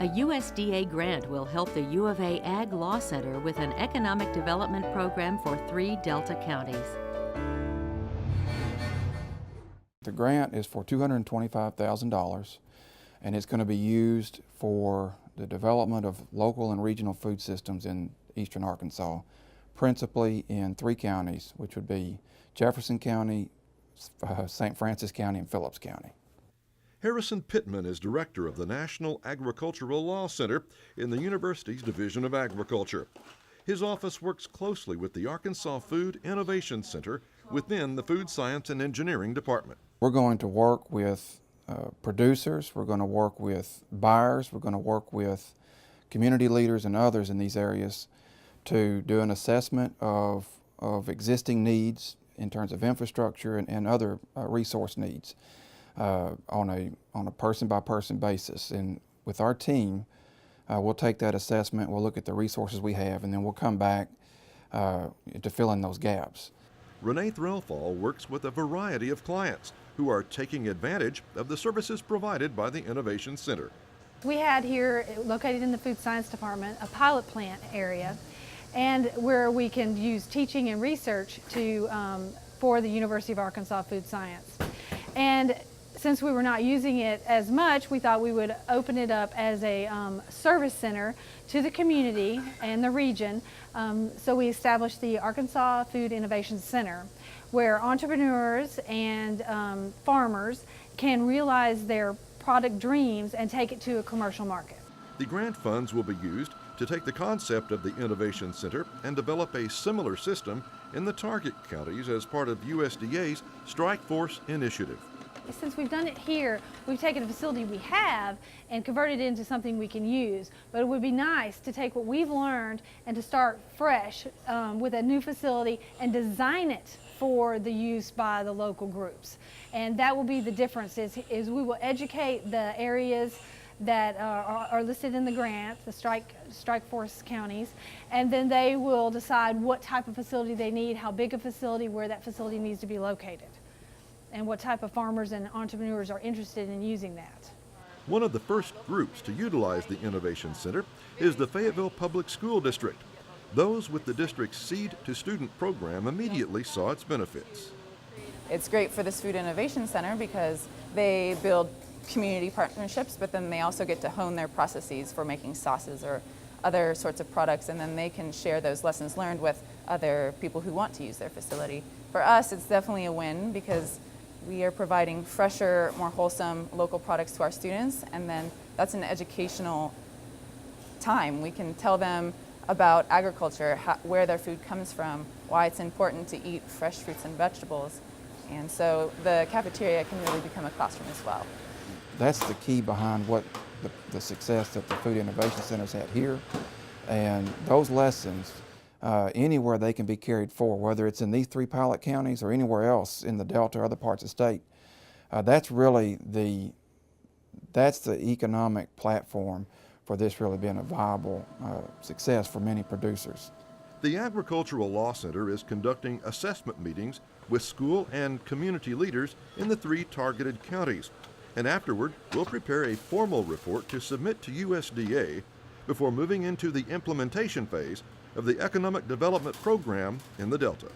A USDA grant will help the U of A Ag Law Center with an economic development program for 3 Delta counties. The grant is for $225,000, and it's going to be used for the development of local and regional food systems in eastern Arkansas, principally in 3 counties, which would be Jefferson County, St. Francis County, and Phillips County. Harrison Pittman is director of the National Agricultural Law Center in the university's Division of Agriculture. His office works closely with the Arkansas Food Innovation Center within the Food Science and Engineering Department. We're going to work with producers, we're going to work with buyers, we're going to work with community leaders and others in these areas to do an assessment of existing needs in terms of infrastructure and other resource needs on a person-by-person basis. And with our team, we'll take that assessment, we'll look at the resources we have, and then we'll come back to fill in those gaps. Renee Threlfall works with a variety of clients who are taking advantage of the services provided by the Innovation Center. We had here, located in the Food Science Department, a pilot plant area, and where we can use teaching and research for the University of Arkansas Food Science. And since we were not using it as much, we thought we would open it up as a service center to the community and the region. So we established the Arkansas Food Innovation Center, where entrepreneurs and farmers can realize their product dreams and take it to a commercial market. The grant funds will be used to take the concept of the Innovation Center and develop a similar system in the target counties as part of USDA's Strike Force initiative. Since we've done it here, we've taken a facility we have and converted it into something we can use. But it would be nice to take what we've learned and to start fresh with a new facility and design it for the use by the local groups. And that will be the difference, is we will educate the areas that are listed in the grant, the strike force counties, and then they will decide what type of facility they need, how big a facility, where that facility needs to be located, and what type of farmers and entrepreneurs are interested in using that. One of the first groups to utilize the Innovation Center is the Fayetteville Public School District. Those with the district's Seed to Student program immediately saw its benefits. It's great for this Food Innovation Center because they build community partnerships, but then they also get to hone their processes for making sauces or other sorts of products, and then they can share those lessons learned with other people who want to use their facility. For us, it's definitely a win because we are providing fresher, more wholesome local products to our students, and then that's an educational time. We can tell them about agriculture, where their food comes from, why it's important to eat fresh fruits and vegetables. And so the cafeteria can really become a classroom as well. That's the key behind what the success that the Food Innovation Center's had here. And those lessons, anywhere they can be carried forward, whether it's in these 3 pilot counties or anywhere else in the Delta or other parts of the state, that's really the economic platform for this really being a viable success for many producers. The Agricultural Law Center is conducting assessment meetings with school and community leaders in the 3 targeted counties, and afterward we'll prepare a formal report to submit to USDA before moving into the implementation phase of the economic development program in the Delta.